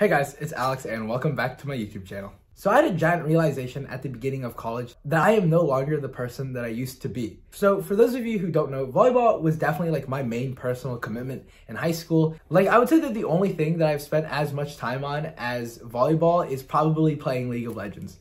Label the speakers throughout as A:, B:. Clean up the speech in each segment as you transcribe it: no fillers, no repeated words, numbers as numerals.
A: Hey guys, it's Alex and welcome back to my YouTube channel. So I had a giant realization at the beginning of college that I am no longer the person that I used to be. So for those of you who don't know, volleyball was definitely like my main personal commitment in high school. Like I would say that the only thing that I've spent as much time on as volleyball is probably playing League of Legends.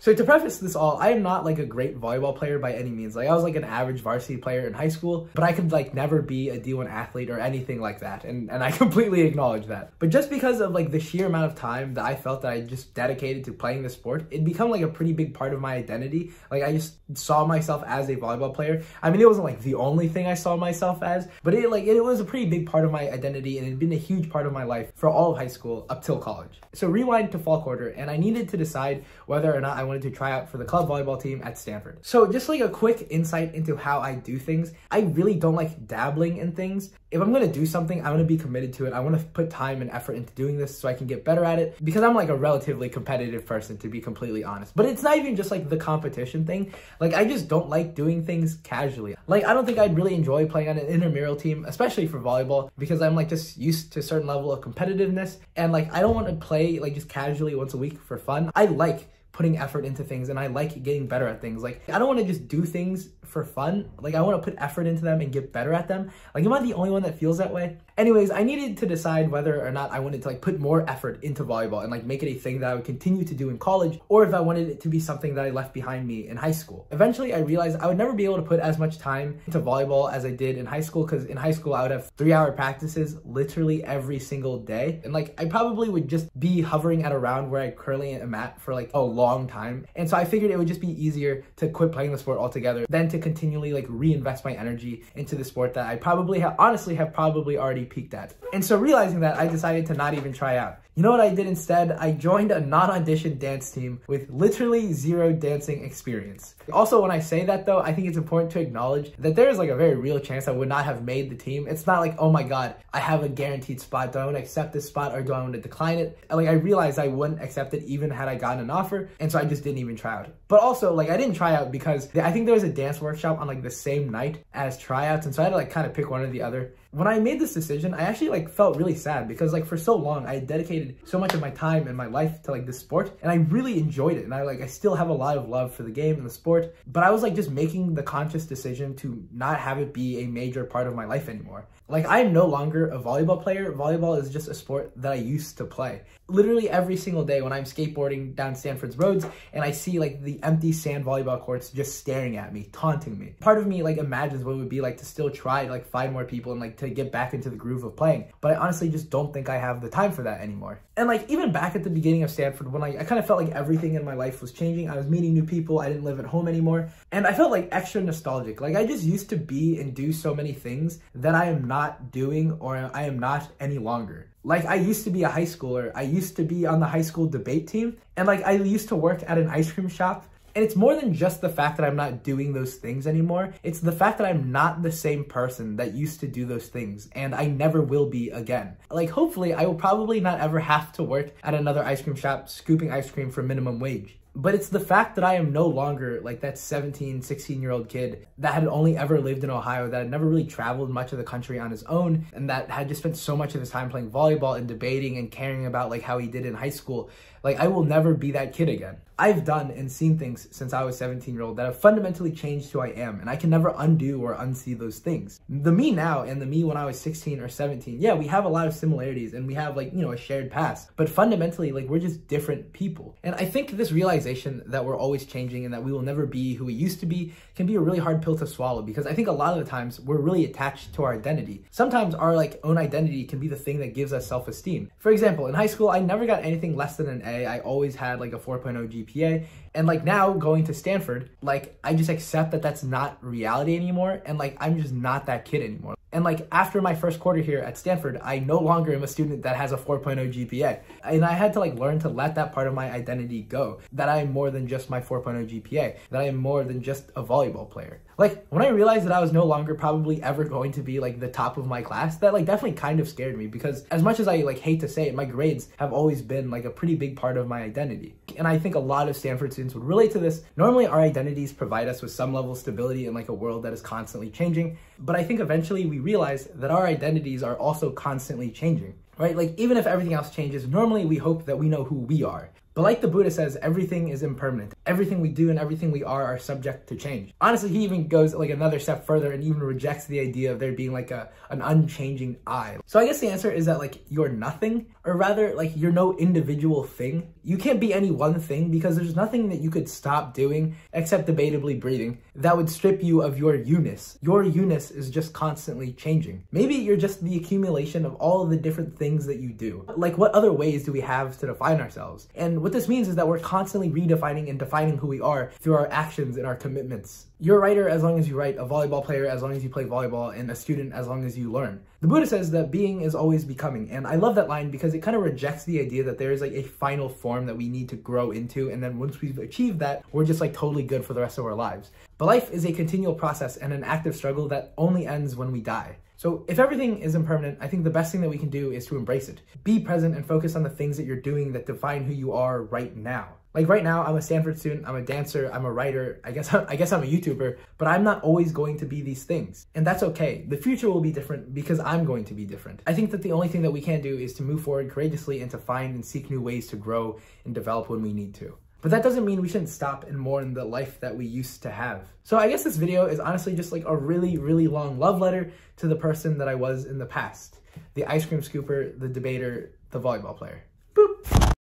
A: So to preface this all, I am not like a great volleyball player by any means. Like I was like an average varsity player in high school, but I could like never be a D1 athlete or anything like that. And I completely acknowledge that. But just because of like the sheer amount of time that I felt that I just dedicated to playing the sport, it became like a pretty big part of my identity. Like I just saw myself as a volleyball player. I mean, it wasn't like the only thing I saw myself as, but it was a pretty big part of my identity, and it had been a huge part of my life for all of high school up till college. So rewind to fall quarter, and I needed to decide whether or not I wanted to try out for the club volleyball team at Stanford. So just like a quick insight into how I do things, I really don't like dabbling in things. If I'm going to do something, I want to be committed to it. I want to put time and effort into doing this so I can get better at it, because I'm like a relatively competitive person, to be completely honest. But it's not even just like the competition thing. Like I just don't like doing things casually. Like I don't think I'd really enjoy playing on an intramural team, especially for volleyball, because I'm like just used to a certain level of competitiveness, and like I don't want to play like just casually once a week for fun. I like putting effort into things, and I like getting better at things. Like I don't want to just do things for fun. Like I want to put effort into them and get better at them. Like am I the only one that feels that way? Anyways, I needed to decide whether or not I wanted to like put more effort into volleyball and like make it a thing that I would continue to do in college, or if I wanted it to be something that I left behind me in high school. Eventually I realized I would never be able to put as much time into volleyball as I did in high school, because in high school I would have 3-hour practices literally every single day, and like I probably would just be hovering at around where I currently am at for like a long time. And so I figured it would just be easier to quit playing the sport altogether than to continually like reinvest my energy into the sport that I probably honestly have probably already peaked at. And so realizing that, I decided to not even try out. You know what I did instead? I joined a non-audition dance team with literally zero dancing experience. Also, when I say that though, I think it's important to acknowledge that there is like a very real chance I would not have made the team. It's not like, oh my God, I have a guaranteed spot. Do I want to accept this spot or do I want to decline it? Like I realized I wouldn't accept it even had I gotten an offer. And so I just didn't even try out. But also like I didn't try out because I think there was a dance workshop on like the same night as tryouts. And so I had to like kind of pick one or the other. When I made this decision, I actually like felt really sad, because like for so long I dedicated so much of my time and my life to like this sport, and I really enjoyed it, and I still have a lot of love for the game and the sport, but I was like just making the conscious decision to not have it be a major part of my life anymore. Like I am no longer a volleyball player. Volleyball is just a sport that I used to play. Literally every single day when I'm skateboarding down Stanford's roads and I see like the empty sand volleyball courts just staring at me, taunting me, part of me like imagines what it would be like to still try to like find more people and like to get back into the groove of playing. But I honestly just don't think I have the time for that anymore. And like even back at the beginning of Stanford, when I kind of felt like everything in my life was changing, I was meeting new people, I didn't live at home anymore, and I felt like extra nostalgic. Like I just used to be and do so many things that I am not doing, or I am not any longer. Like I used to be a high schooler, I used to be on the high school debate team, and like I used to work at an ice cream shop. And it's more than just the fact that I'm not doing those things anymore. It's the fact that I'm not the same person that used to do those things, and I never will be again. Like hopefully I will probably not ever have to work at another ice cream shop scooping ice cream for minimum wage. But it's the fact that I am no longer like that 17, 16-year-old kid that had only ever lived in Ohio, that had never really traveled much of the country on his own, and that had just spent so much of his time playing volleyball and debating and caring about like how he did in high school. Like I will never be that kid again. I've done and seen things since I was 17-year-old that have fundamentally changed who I am, and I can never undo or unsee those things. The me now and the me when I was 16 or 17, yeah, we have a lot of similarities and we have like, you know, a shared past, but fundamentally like we're just different people. And I think this realization that we're always changing and that we will never be who we used to be can be a really hard pill to swallow, because I think a lot of the times we're really attached to our identity. Sometimes our like own identity can be the thing that gives us self-esteem. For example, in high school, I never got anything less than an A. I always had like a 4.0 GPA. And like now going to Stanford, like I just accept that that's not reality anymore. And like, I'm just not that kid anymore. And like after my first quarter here at Stanford, I no longer am a student that has a 4.0 GPA. And I had to like learn to let that part of my identity go, that I am more than just my 4.0 GPA, that I am more than just a volleyball player. Like when I realized that I was no longer probably ever going to be like the top of my class, that like definitely kind of scared me, because as much as I like hate to say it, my grades have always been like a pretty big part of my identity. And I think a lot of Stanford students would relate to this. Normally our identities provide us with some level of stability in like a world that is constantly changing. But I think eventually we realize that our identities are also constantly changing. right? Like, even if everything else changes, normally we hope that we know who we are. But like the Buddha says, everything is impermanent. Everything we do and everything we are subject to change. Honestly, he even goes like another step further and even rejects the idea of there being like an unchanging I. So I guess the answer is that like you're nothing, or rather like you're no individual thing. You can't be any one thing because there's nothing that you could stop doing except debatably breathing that would strip you of your you-ness. Your you-ness is just constantly changing. Maybe you're just the accumulation of all of the different things that you do. Like, what other ways do we have to define ourselves? And what this means is that we're constantly redefining and defining who we are through our actions and our commitments. You're a writer as long as you write, a volleyball player as long as you play volleyball, and a student as long as you learn. The Buddha says that being is always becoming, and I love that line because it kind of rejects the idea that there is like a final form that we need to grow into, and then once we've achieved that, we're just like totally good for the rest of our lives. But life is a continual process and an active struggle that only ends when we die. So if everything is impermanent, I think the best thing that we can do is to embrace it. Be present and focus on the things that you're doing that define who you are right now. Like right now, I'm a Stanford student, I'm a dancer, I'm a writer, I guess I'm a YouTuber, but I'm not always going to be these things. And that's okay. The future will be different because I'm going to be different. I think that the only thing that we can do is to move forward courageously and to find and seek new ways to grow and develop when we need to. But that doesn't mean we shouldn't stop and mourn the life that we used to have. So I guess this video is honestly just like a really, really long love letter to the person that I was in the past. The ice cream scooper, the debater, the volleyball player.